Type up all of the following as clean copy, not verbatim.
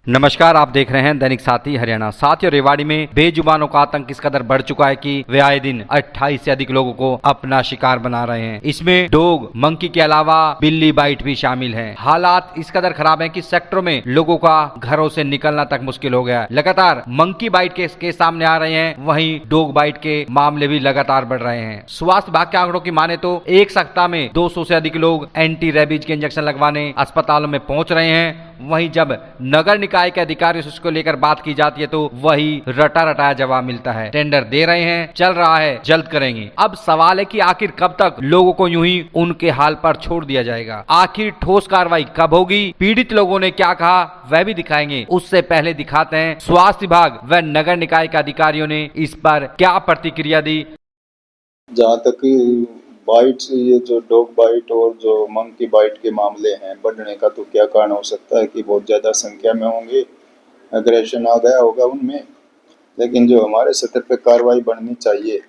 नमस्कार, आप देख रहे हैं दैनिक साथी हरियाणा। साथियों, रेवाड़ी में बेजुबानों का आतंक इस कदर बढ़ चुका है कि वे आए दिन 28 से अधिक लोगों को अपना शिकार बना रहे हैं। इसमें डॉग, मंकी के अलावा बिल्ली बाइट भी शामिल है। हालात इस कदर खराब है कि सेक्टरों में लोगों का घरों से निकलना तक मुश्किल हो गया है। लगातार मंकी बाइट के केस सामने आ रहे हैं, वहीं डॉग बाइट के मामले भी लगातार बढ़ रहे हैं। स्वास्थ्य विभाग के आंकड़ों की माने तो एक सप्ताह में 200 से अधिक लोग एंटी रेबीज के इंजेक्शन लगवाने अस्पतालों में पहुंच रहे हैं। वहीं जब नगर निकाय के अधिकारियों से इसको लेकर बात की जाती है तो वही रटा रटाया जवाब मिलता है। टेंडर दे रहे हैं, चल रहा है, जल्द करेंगे। अब सवाल है कि आखिर कब तक लोगों को यूं ही उनके हाल पर छोड़ दिया जाएगा? आखिर ठोस कार्रवाई कब होगी? पीड़ित लोगों ने क्या कहा वह भी दिखाएंगे। उससे पहले दिखाते हैं स्वास्थ्य विभाग व नगर निकाय के अधिकारियों ने इस पर क्या प्रतिक्रिया दी। जहाँ तक बाइट, ये जो डॉग बाइट और जो मंकी बाइट के मामले हैं बढ़ने का, तो क्या कारण हो सकता है कि बहुत ज़्यादा संख्या में होंगे, एग्रेशन आ गया होगा उनमें। लेकिन जो हमारे सतह पे कार्रवाई बढ़नी चाहिए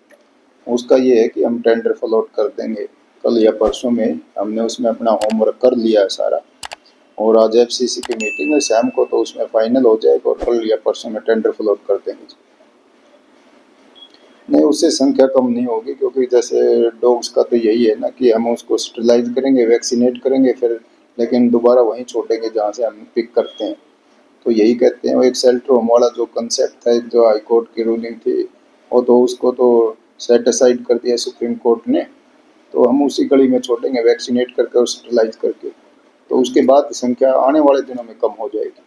उसका ये है कि हम टेंडर फ्लोट कर देंगे। कल या परसों में हमने उसमें अपना होमवर्क कर लिया है सारा, और आज FCC की मीटिंग है शाम को, तो उसमें फाइनल हो जाएगा और कल या परसों में टेंडर फ्लोट कर देंगे। नहीं, उससे संख्या कम नहीं होगी, क्योंकि जैसे डॉग्स का तो यही है ना कि हम उसको स्टरलाइज करेंगे, वैक्सीनेट करेंगे, फिर लेकिन दोबारा वहीं छोड़ेंगे जहाँ से हम पिक करते हैं। तो यही कहते हैं, वो एक शेल्टर होम वाला जो कंसेप्ट था, जो हाई कोर्ट की रूलिंग थी, वो तो उसको तो सेट असाइड कर दिया सुप्रीम कोर्ट ने। तो हम उसी कड़ी में छोड़ेंगे, वैक्सीनेट करके और स्टरलाइज करके, तो उसके बाद संख्या आने वाले दिनों में कम हो जाएगी।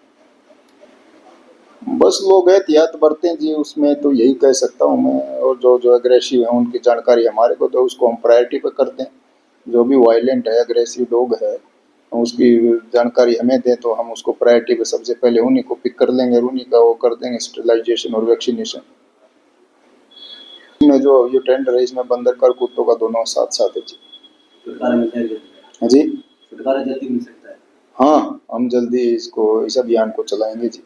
बस लोग एहतियात बरतें जी, उसमें तो यही कह सकता हूँ मैं। और जो एग्रेसिव है उनकी जानकारी हमारे को तो उसको हम प्रायोरिटी पे कर दें। जो भी वायलेंट है, एग्रेसिव डॉग है, उसकी जानकारी हमें दें तो हम उसको प्रायोरिटी पे सबसे पहले उन्हीं को पिक कर लेंगे, उन्हीं का वो कर देंगे स्टरलाइजेशन और वैक्सीनेशन। इसमें जो ये टेंडर है, इसमें बंदर कर कुत्तों का दोनों साथ साथ है जी। जी, छुटकारा जल्दी मिल सकता है। हाँ, हम जल्दी इसको, इस अभियान को चलाएंगे जी।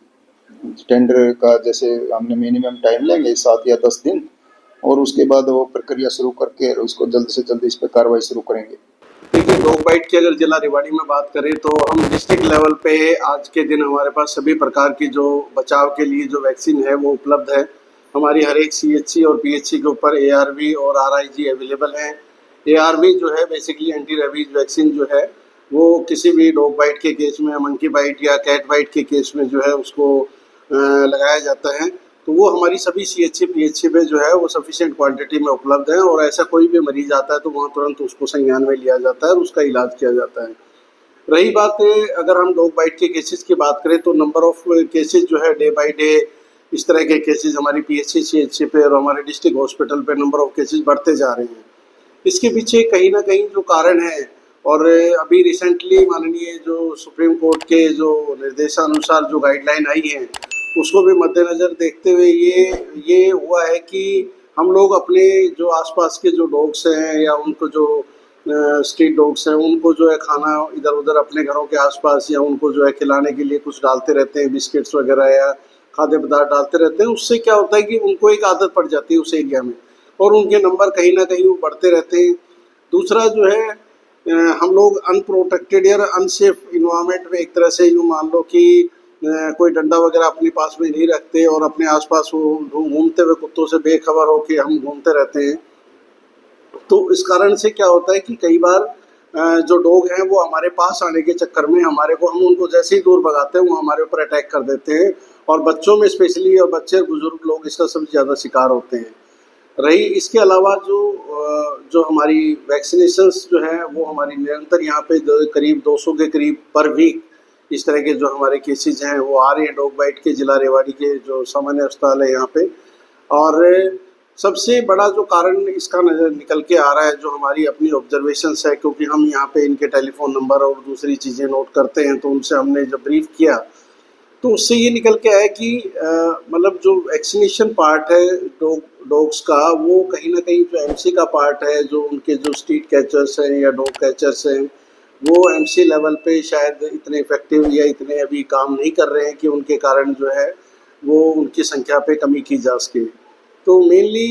टेंडर का जैसे हमने मिनिमम टाइम लेंगे 7 या 10 दिन, और उसके बाद वो प्रक्रिया शुरू करके उसको जल्द से जल्द इस पर कार्रवाई शुरू करेंगे। देखिए, डॉग बाइट की अगर जिला रेवाड़ी में बात करें तो हम डिस्ट्रिक्ट लेवल पे आज के दिन हमारे पास सभी प्रकार की जो बचाव के लिए जो वैक्सीन है वो उपलब्ध है। हमारी हर एक CHC और PHC के ऊपर ARV और RIG अवेलेबल हैं। ARV जो है बेसिकली एंटी रेबीज वैक्सीन जो है वो किसी भी डॉग बाइट के केस में, मंकी बाइट या कैट बाइट के केस में जो है उसको लगाया जाता है। तो वो हमारी सभी CHC PHC में जो है वो सफिशिएंट क्वांटिटी में उपलब्ध है, और ऐसा कोई भी मरीज आता है तो वहाँ तुरंत उसको संज्ञान में लिया जाता है और उसका इलाज किया जाता है। रही बात अगर हम डॉग बाइट के केसेस की बात करें तो नंबर ऑफ केसेस जो है डे बाय डे इस तरह के केसेस हमारी PHC CHC पे और हमारे डिस्ट्रिक्ट हॉस्पिटल पे नंबर ऑफ केसेस बढ़ते जा रहे हैं। इसके पीछे कहीं ना कहीं जो कारण है, और अभी रिसेंटली माननीय जो सुप्रीम कोर्ट के जो निर्देशानुसार जो गाइडलाइन आई है उसको भी मद्देनज़र देखते हुए ये हुआ है कि हम लोग अपने जो आसपास के जो डॉग्स हैं या उनको जो स्ट्रीट डॉग्स हैं उनको जो है खाना इधर उधर अपने घरों के आसपास या उनको जो है खिलाने के लिए कुछ डालते रहते हैं, बिस्किट्स वगैरह या खाद्य पदार्थ डालते रहते हैं। उससे क्या होता है कि उनको एक आदत पड़ जाती है उस एरिया में, और उनके नंबर कहीं ना कहीं वो बढ़ते रहते हैं। दूसरा जो है हम लोग अनप्रोटेक्टेड या अनसेफ इन्वायरमेंट में एक तरह से यूँ मान लो कि कोई डंडा वगैरह अपने पास में नहीं रखते और अपने आसपास वो घूमते हुए कुत्तों से बेखबर हो के हम घूमते रहते हैं। तो इस कारण से क्या होता है कि कई बार जो डॉग हैं वो हमारे पास आने के चक्कर में हम उनको जैसे ही दूर भगाते हैं वो हमारे ऊपर अटैक कर देते हैं, और बच्चों में स्पेशली, और बच्चे बुजुर्ग लोग इसका सबसे ज़्यादा शिकार होते हैं। रही इसके अलावा जो हमारी वैक्सीनेशंस जो है वो हमारी निरंतर यहाँ पे करीब 200 के करीब पर वीक इस तरह के जो हमारे केसेज हैं वो आ रहे हैं डॉग बाइट के जिला रेवाड़ी के जो सामान्य अस्पताल है यहाँ पे। और सबसे बड़ा जो कारण इसका नज़र निकल के आ रहा है जो हमारी अपनी ऑब्जर्वेशंस है, क्योंकि हम यहाँ पे इनके टेलीफोन नंबर और दूसरी चीज़ें नोट करते हैं, तो उनसे हमने जब ब्रीफ किया तो उससे ये निकल के आया कि मतलब जो वैक्सीनेशन पार्ट है डॉग्स का वो कहीं ना कहीं जो MC का पार्ट है, जो उनके जो स्ट्रीट कैचर्स हैं या डॉग कैचर्स हैं वो MC लेवल पे शायद इतने इफेक्टिव या इतने अभी काम नहीं कर रहे हैं कि उनके कारण जो है वो उनकी संख्या पे कमी की जा सके। तो मेनली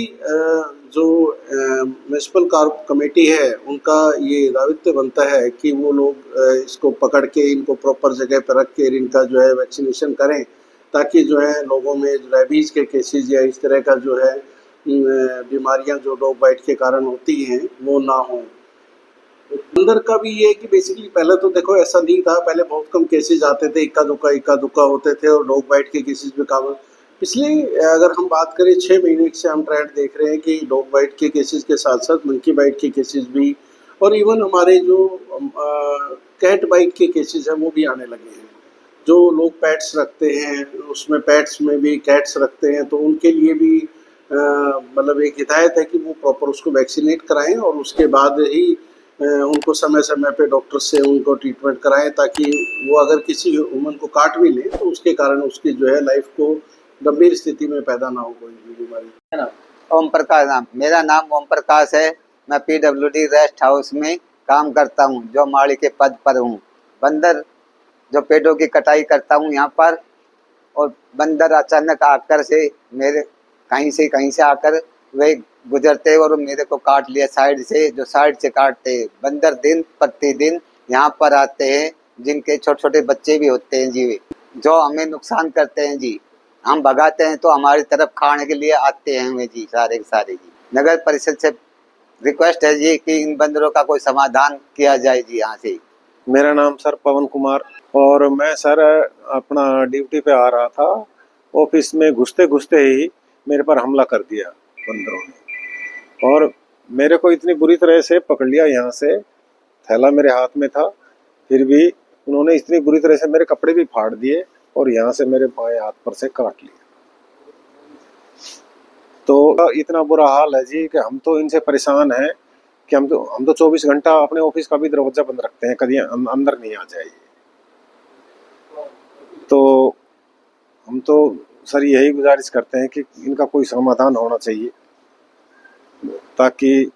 जो म्यूनसिपल कमेटी है उनका ये दायित्व बनता है कि वो लोग इसको पकड़ के इनको प्रॉपर जगह पर रख के इनका जो है वैक्सीनेशन करें, ताकि जो है लोगों में रेबीज के केसेस या इस तरह का जो है बीमारियां जो डॉग बाइट के कारण होती हैं वो ना हो। बंदर का भी ये है कि बेसिकली पहले तो देखो ऐसा नहीं था, पहले बहुत कम केसेस आते थे, इक्का दुक्का होते थे और डॉग बाइट के केसेस भी कम। पिछले अगर हम बात करें 6 महीने से हम ट्रेंड देख रहे हैं कि डॉग बाइट के केसेस के साथ साथ मंकी बाइट के केसेस भी और इवन हमारे जो कैट बाइट के केसेस हैं वो भी आने लगे हैं। जो लोग पेट्स रखते हैं उसमें पेट्स में भी कैट्स रखते हैं तो उनके लिए भी मतलब एक हिदायत है कि वो प्रॉपर उसको वैक्सीनेट कराएं और उसके बाद ही उनको समय समय पे डॉक्टर से उनको ट्रीटमेंट कराएं, ताकि वो अगर किसी ह्यूमन को काट भी ले तो उसके कारण उसकी जो है लाइफ को गंभीर स्थिति में पैदा ना हो कोई भी बीमारी। है ना। ओम प्रकाश नाम, मेरा नाम ओम प्रकाश है। मैं PWD रेस्ट हाउस में काम करता हूँ, जो माली के पद पर हूँ। बंदर जो पेड़ों की कटाई करता हूँ यहाँ पर, और बंदर अचानक आकर से मेरे कहीं से आकर वे गुजरते और मेरे को काट लिया साइड से। जो साइड से काटते बंदर दिन प्रतिदिन यहाँ पर आते हैं, जिनके छोटे छोटे बच्चे भी होते हैं जी, जो हमें नुकसान करते हैं जी। हम भगाते हैं तो हमारी तरफ खाने के लिए आते हैं हमें जी, सारे के सारे जी। नगर परिषद से रिक्वेस्ट है जी कि इन बंदरों का कोई समाधान किया जाए जी यहाँ से। मेरा नाम सर पवन कुमार, और मैं सर अपना ड्यूटी पे आ रहा था। ऑफिस में घुसते घुसते ही मेरे पर हमला कर दिया बंदरों ने, और मेरे को इतनी बुरी तरह से पकड़ लिया। यहाँ से थैला मेरे हाथ में था, फिर भी उन्होंने इतनी बुरी तरह से मेरे कपड़े भी फाड़ दिए और यहाँ से मेरे बाएं हाथ पर से काट लिया। तो इतना बुरा हाल है जी कि हम तो इनसे परेशान हैं कि हम तो 24 घंटा अपने ऑफिस का भी दरवाजा बंद रखते हैं, कभी अंदर नहीं आ जाए। तो हम तो सर यही गुजारिश करते हैं कि इनका कोई समाधान होना चाहिए, ताकि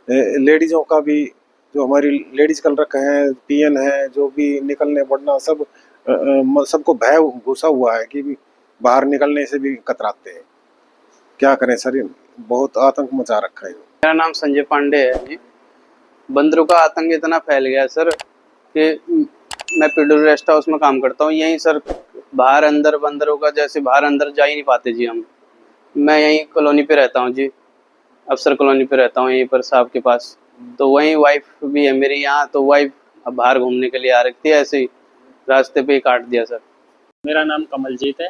लेडीज़ों का भी, जो हमारी लेडीज कलरक हैं, PN हैं, जो भी निकलने बढ़ना सबको भय घुसा हुआ है कि बाहर निकलने से भी कतराते हैं। क्या करें सर, बहुत आतंक मचा रखा है। मेरा नाम संजय पांडे है जी। बंदरों का आतंक इतना फैल गया सर कि मैं PWD रेस्ट हाउस में काम करता हूँ। यहीं सर बाहर अंदर बंदरों का जैसे बाहर अंदर जा ही नहीं पाते जी हम। मैं यहीं कॉलोनी पे रहता हूँ जी, अफसर कॉलोनी पे रहता हूँ, यहीं पर साहब के पास। तो वहीं वाइफ भी है मेरी यहाँ, तो वाइफ अब बाहर घूमने के लिए आ रखी है, ऐसे ही रास्ते पे ही काट दिया सर। मेरा नाम कमलजीत है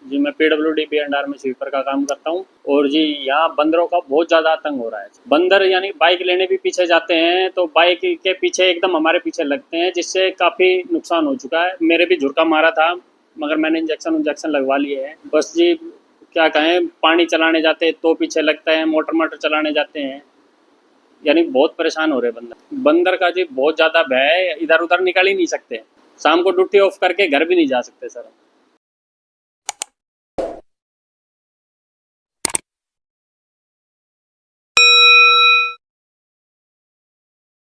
जी। मैं PWD B&R में स्वीपर का काम करता हूँ। और जी यहाँ बंदरों का बहुत ज़्यादा आतंक हो रहा है। बंदर यानी बाइक लेने भी पीछे जाते हैं तो बाइक के पीछे एकदम हमारे पीछे लगते हैं, जिससे काफ़ी नुकसान हो चुका है। मेरे भी झुरका मारा था, मगर मैंने इंजेक्शन लगवा लिए हैं। बस जी क्या कहें, पानी चलाने जाते हैं तो पीछे लगता है, मोटर चलाने जाते हैं, यानी बहुत परेशान हो रहे बंदर का जी बहुत ज़्यादा भय है। इधर उधर निकल ही नहीं सकते, शाम को ड्यूटी ऑफ करके घर भी नहीं जा सकते सर।